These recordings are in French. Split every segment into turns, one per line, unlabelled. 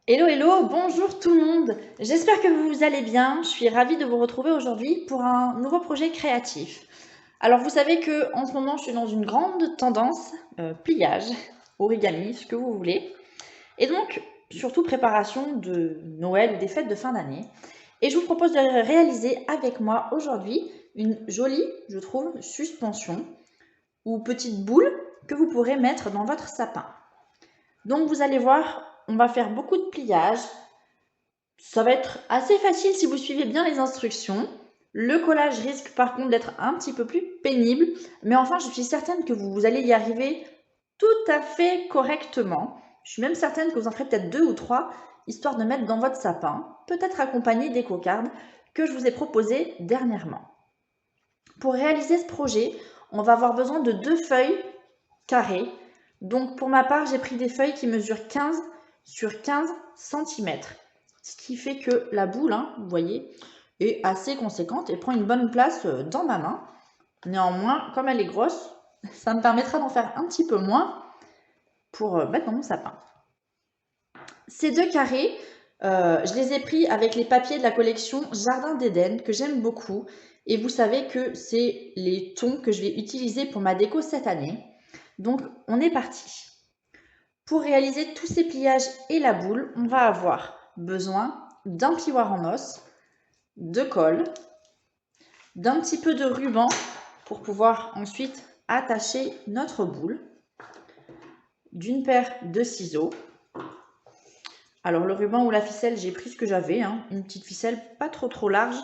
Hello, hello, bonjour tout le monde. J'espère que vous allez bien. Je suis ravie de vous retrouver aujourd'hui pour un nouveau projet créatif. Alors, vous savez que en ce moment, je suis dans une grande tendance pliage, origami, ce que vous voulez. Et donc, surtout préparation de Noël ou des fêtes de fin d'année. Et je vous propose de réaliser avec moi aujourd'hui une jolie, je trouve, suspension ou petite boule que vous pourrez mettre dans votre sapin. Donc, vous allez voir, on va faire beaucoup de pliage. Ça va être assez facile si vous suivez bien les instructions. Le collage risque par contre d'être un petit peu plus pénible, mais enfin je suis certaine que vous allez y arriver tout à fait correctement. Je suis même certaine que vous en ferez peut-être 2 ou 3, histoire de mettre dans votre sapin, peut-être accompagné des cocardes que je vous ai proposées dernièrement. Pour réaliser ce projet, on va avoir besoin de 2 feuilles carrées. Donc pour ma part, j'ai pris des feuilles qui mesurent 15 sur 15 cm. Ce qui fait que la boule, vous voyez, est assez conséquente et prend une bonne place dans ma main. Néanmoins, comme elle est grosse, ça me permettra d'en faire un petit peu moins pour mettre dans mon sapin. Ces 2 carrés, je les ai pris avec les papiers de la collection Jardin d'Éden que j'aime beaucoup. Et vous savez que c'est les tons que je vais utiliser pour ma déco cette année. Donc, on est parti. Pour réaliser tous ces pliages et la boule, on va avoir besoin d'un plioir en os, de colle, d'un petit peu de ruban pour pouvoir ensuite attacher notre boule, d'une paire de ciseaux. Alors le ruban ou la ficelle, j'ai pris ce que j'avais, une petite ficelle pas trop large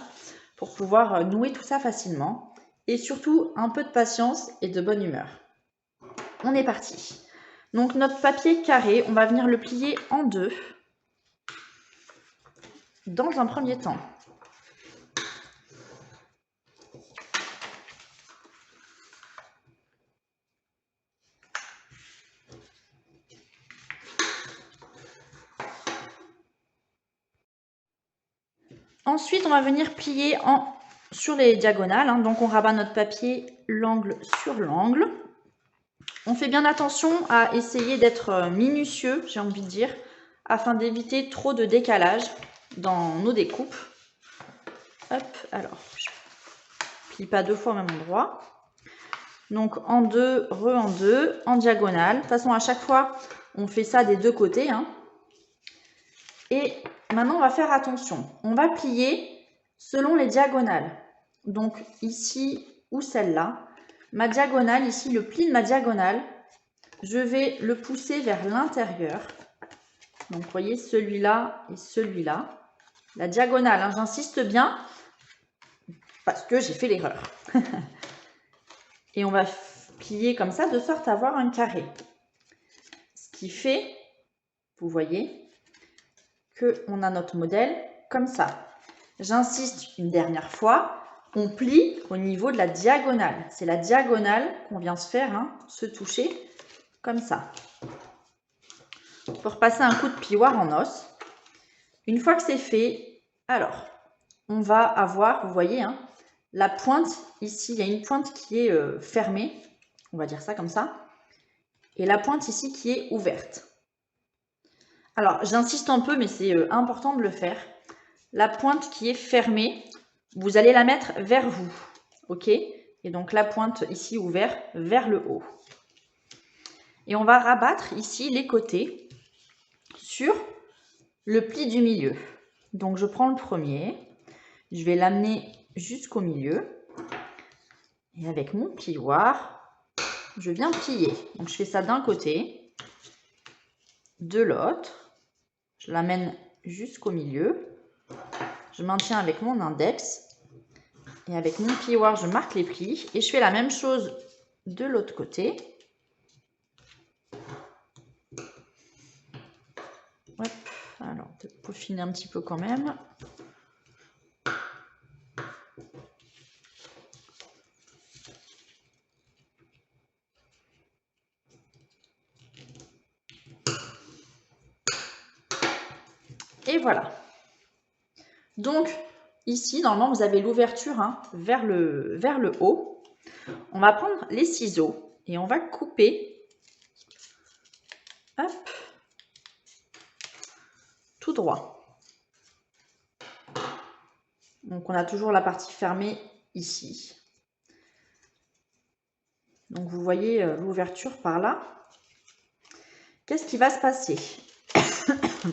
pour pouvoir nouer tout ça facilement. Et surtout un peu de patience et de bonne humeur. On est parti. Donc notre papier carré, on va venir le plier en deux dans un premier temps. Ensuite, on va venir plier sur les diagonales. Donc, on rabat notre papier l'angle sur l'angle. On fait bien attention à essayer d'être minutieux, j'ai envie de dire, afin d'éviter trop de décalage dans nos découpes. Hop, alors, je plie pas 2 fois au même endroit. Donc, en deux, en deux, en diagonale. De toute façon, à chaque fois, on fait ça des 2 côtés. Et maintenant, on va faire attention. On va plier selon les diagonales. Donc ici ou celle-là, ma diagonale, ici le pli de ma diagonale, je vais le pousser vers l'intérieur. Donc vous voyez celui-là et celui-là. La diagonale, j'insiste bien parce que j'ai fait l'erreur. Et on va plier comme ça de sorte à avoir un carré. Ce qui fait, vous voyez, qu'on a notre modèle comme ça. J'insiste une dernière fois, on plie au niveau de la diagonale. C'est la diagonale qu'on vient se faire, se toucher comme ça. Pour repasser un coup de plioir en os. Une fois que c'est fait, alors, on va avoir, vous voyez, la pointe ici, il y a une pointe qui est fermée, on va dire ça comme ça, et la pointe ici qui est ouverte. Alors, j'insiste un peu, mais c'est important de le faire. La pointe qui est fermée, vous allez la mettre vers vous, ok? Et donc la pointe ici ouverte vers le haut. Et on va rabattre ici les côtés sur le pli du milieu. Donc je prends le premier, je vais l'amener jusqu'au milieu. Et avec mon plioir, je viens plier. Donc je fais ça d'un côté, de l'autre. Je l'amène jusqu'au milieu. Je maintiens avec mon index. Et avec mon plioir, je marque les plis. Et je fais la même chose de l'autre côté. Hop, alors, peut-être peaufiner un petit peu quand même. Et voilà. Donc, ici, normalement, vous avez l'ouverture vers le haut. On va prendre les ciseaux et on va couper. Hop. droit. Donc on a toujours la partie fermée ici. Donc vous voyez l'ouverture par là. Qu'est-ce qui va se passer?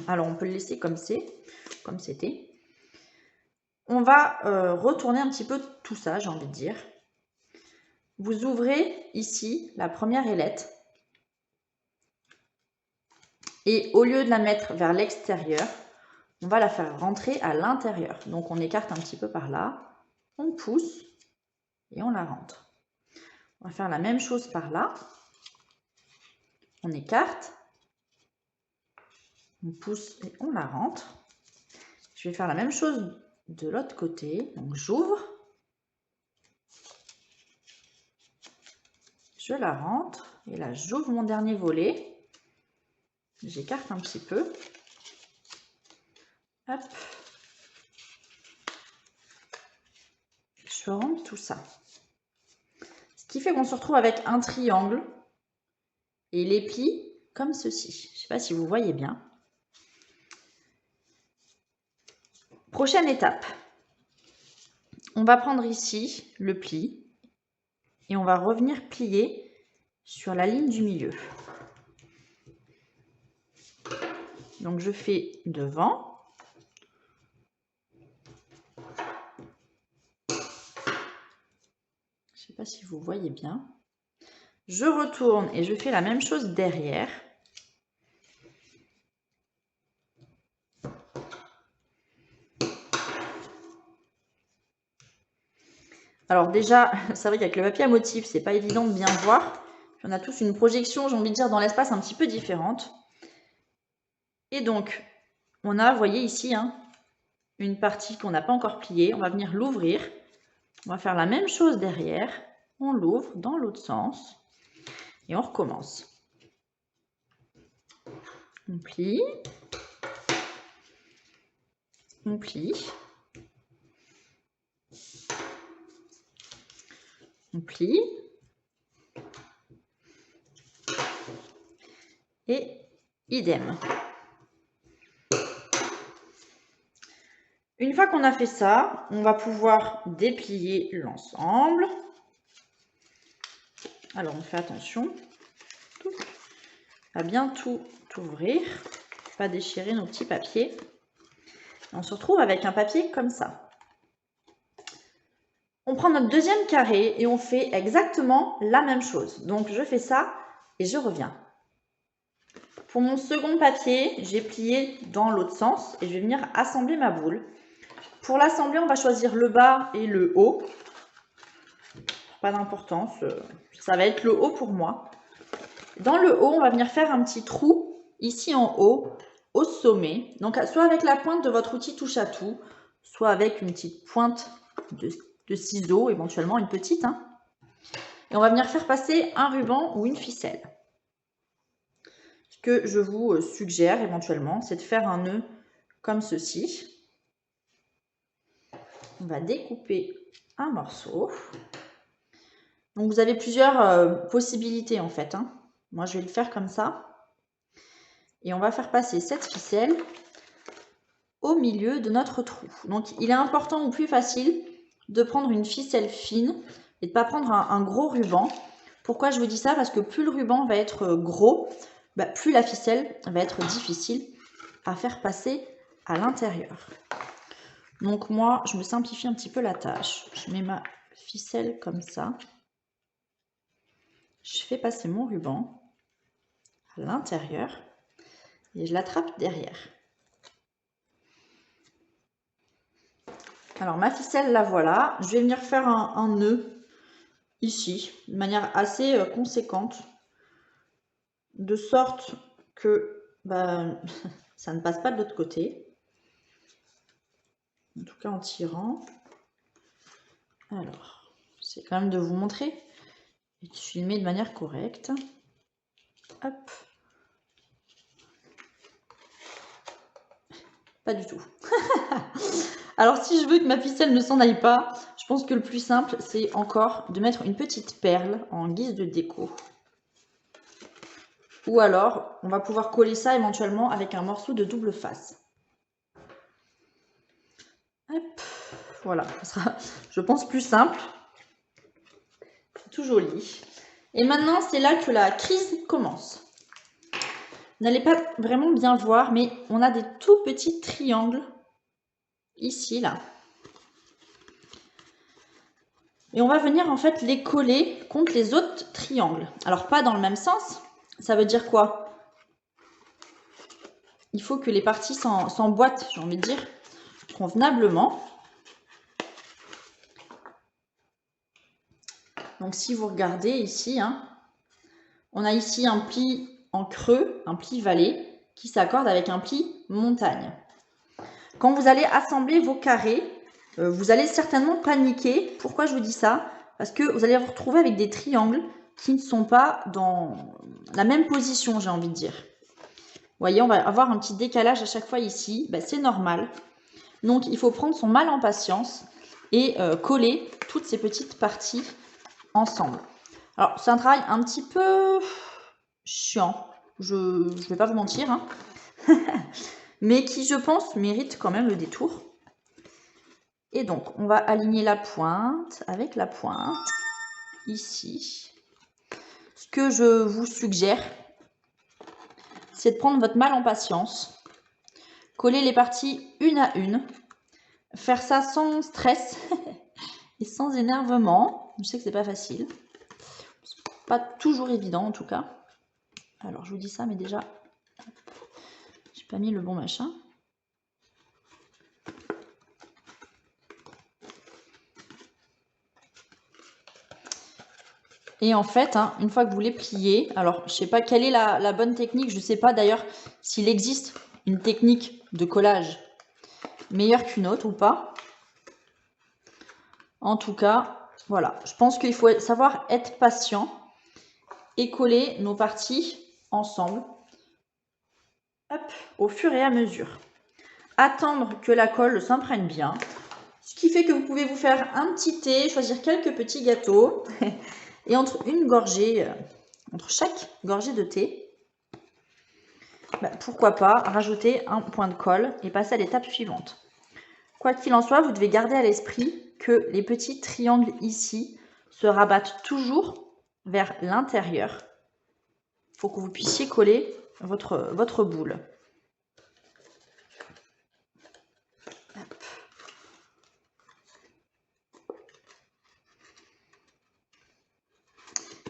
Alors on peut le laisser comme c'était. On va retourner un petit peu tout ça, j'ai envie de dire. Vous ouvrez ici la première ailette. Et au lieu de la mettre vers l'extérieur, on va la faire rentrer à l'intérieur. Donc on écarte un petit peu par là, on pousse et on la rentre. On va faire la même chose par là. On écarte, on pousse et on la rentre. Je vais faire la même chose de l'autre côté. Donc j'ouvre, je la rentre et là j'ouvre mon dernier volet. J'écarte un petit peu. Hop. Je rentre tout ça. Ce qui fait qu'on se retrouve avec un triangle et les plis comme ceci. Je ne sais pas si vous voyez bien. Prochaine étape. On va prendre ici le pli et on va revenir plier sur la ligne du milieu. Donc je fais devant. Je ne sais pas si vous voyez bien. Je retourne et je fais la même chose derrière. Alors déjà, c'est vrai qu'avec le papier à motif, c'est pas évident de bien voir. On a tous une projection, j'ai envie de dire, dans l'espace un petit peu différente. Et donc, on a, vous voyez ici, hein, une partie qu'on n'a pas encore pliée. On va venir l'ouvrir. On va faire la même chose derrière. On l'ouvre dans l'autre sens. Et on recommence. On plie. On plie. On plie. Et idem. Une fois qu'on a fait ça, on va pouvoir déplier l'ensemble. Alors on fait attention à bien tout ouvrir, pas déchirer nos petits papiers. On se retrouve avec un papier comme ça. On prend notre deuxième carré et on fait exactement la même chose. Donc je fais ça et je reviens. Pour mon second papier, j'ai plié dans l'autre sens et je vais venir assembler ma boule. Pour l'assembler, on va choisir le bas et le haut. Pas d'importance, ça va être le haut pour moi. Dans le haut, on va venir faire un petit trou ici en haut, au sommet. Donc soit avec la pointe de votre outil touche à tout, soit avec une petite pointe de ciseaux, éventuellement une petite. Hein. Et on va venir faire passer un ruban ou une ficelle. Ce que je vous suggère éventuellement, c'est de faire un nœud comme ceci. On va découper un morceau. Donc vous avez plusieurs possibilités en fait. Hein. Moi je vais le faire comme ça. Et on va faire passer cette ficelle au milieu de notre trou. Donc il est important ou plus facile de prendre une ficelle fine et de ne pas prendre un gros ruban. Pourquoi je vous dis ça? Parce que plus le ruban va être gros, plus la ficelle va être difficile à faire passer à l'intérieur. Donc moi, je me simplifie un petit peu la tâche. Je mets ma ficelle comme ça. Je fais passer mon ruban à l'intérieur et je l'attrape derrière. Alors ma ficelle, la voilà. Je vais venir faire un nœud ici, de manière assez conséquente, de sorte que ça ne passe pas de l'autre côté. En tout cas en tirant. Alors, j'essaie quand même de vous montrer et de filmer de manière correcte. Hop. Pas du tout. Alors si je veux que ma ficelle ne s'en aille pas, je pense que le plus simple, c'est encore de mettre une petite perle en guise de déco. Ou alors, on va pouvoir coller ça éventuellement avec un morceau de double face. Hop, voilà, ça sera, je pense, plus simple. Tout joli. Et maintenant, c'est là que la crise commence. Vous n'allez pas vraiment bien voir, mais on a des tout petits triangles ici, là. Et on va venir en fait les coller contre les autres triangles. Alors pas dans le même sens, ça veut dire quoi? Il faut que les parties s'emboîtent, j'ai envie de dire, convenablement. Donc si vous regardez ici, hein, on a ici un pli en creux, un pli vallée, qui s'accorde avec un pli montagne. Quand vous allez assembler vos carrés, vous allez certainement paniquer. Pourquoi je vous dis ça? Parce que vous allez vous retrouver avec des triangles qui ne sont pas dans la même position, j'ai envie de dire. Vous voyez, on va avoir un petit décalage à chaque fois ici. Ben, c'est normal. Donc, il faut prendre son mal en patience et coller toutes ces petites parties ensemble. Alors, c'est un travail un petit peu chiant. Je ne vais pas vous mentir. Hein. Mais qui, je pense, mérite quand même le détour. Et donc, on va aligner la pointe avec la pointe, ici. Ce que je vous suggère, c'est de prendre votre mal en patience, coller les parties une à une, faire ça sans stress et sans énervement. Je sais que c'est pas facile, pas toujours évident en tout cas. Alors, je vous dis ça, mais déjà, j'ai pas mis le bon machin. Et en fait, hein, une fois que vous les pliez, alors je ne sais pas quelle est la bonne technique, je ne sais pas d'ailleurs s'il existe une technique de collage meilleure qu'une autre ou pas. En tout cas, voilà, je pense qu'il faut savoir être patient et coller nos parties ensemble, hop, au fur et à mesure. Attendre que la colle s'imprègne bien, ce qui fait que vous pouvez vous faire un petit thé, choisir quelques petits gâteaux. Et entre chaque gorgée de thé, pourquoi pas rajouter un point de colle et passer à l'étape suivante. Quoi qu'il en soit, vous devez garder à l'esprit que les petits triangles ici se rabattent toujours vers l'intérieur. Il faut que vous puissiez coller votre boule.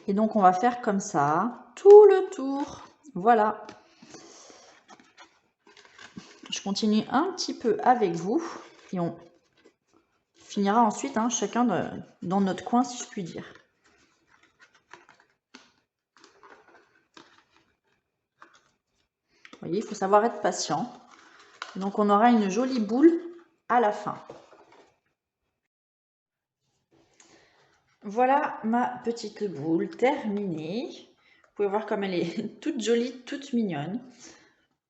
Et donc, on va faire comme ça, tout le tour. Voilà. Je continue un petit peu avec vous et on finira ensuite hein, chacun dans notre coin, si je puis dire. Vous voyez, il faut savoir être patient. Donc, on aura une jolie boule à la fin. Voilà ma petite boule terminée. Vous pouvez voir comme elle est toute jolie, toute mignonne.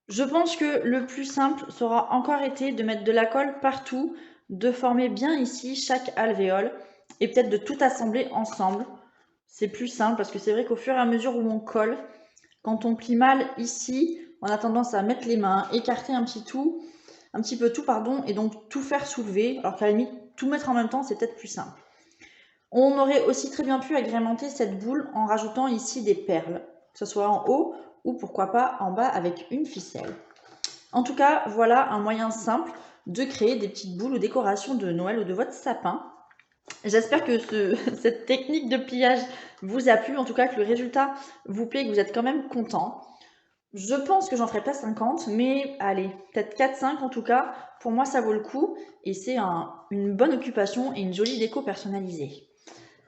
Je pense que le plus simple sera encore été de mettre de la colle partout, de former bien ici chaque alvéole et peut-être de tout assembler ensemble. C'est plus simple parce que c'est vrai qu'au fur et à mesure où on colle, quand on plie mal ici, on a tendance à mettre les mains, écarter un petit peu tout, et donc tout faire soulever, alors qu'à la limite, tout mettre en même temps, c'est peut-être plus simple. On aurait aussi très bien pu agrémenter cette boule en rajoutant ici des perles, que ce soit en haut ou pourquoi pas en bas avec une ficelle. En tout cas, voilà un moyen simple de créer des petites boules ou décorations de Noël ou de votre sapin. J'espère que cette technique de pliage vous a plu, en tout cas que le résultat vous plaît, que vous êtes quand même content. Je pense que j'en ferai pas 50, mais allez, peut-être 4-5 en tout cas. Pour moi, ça vaut le coup et c'est une bonne occupation et une jolie déco personnalisée.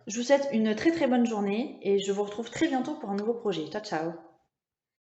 Je vous souhaite une très très bonne journée et je vous retrouve très bientôt pour un nouveau projet. Ciao ciao!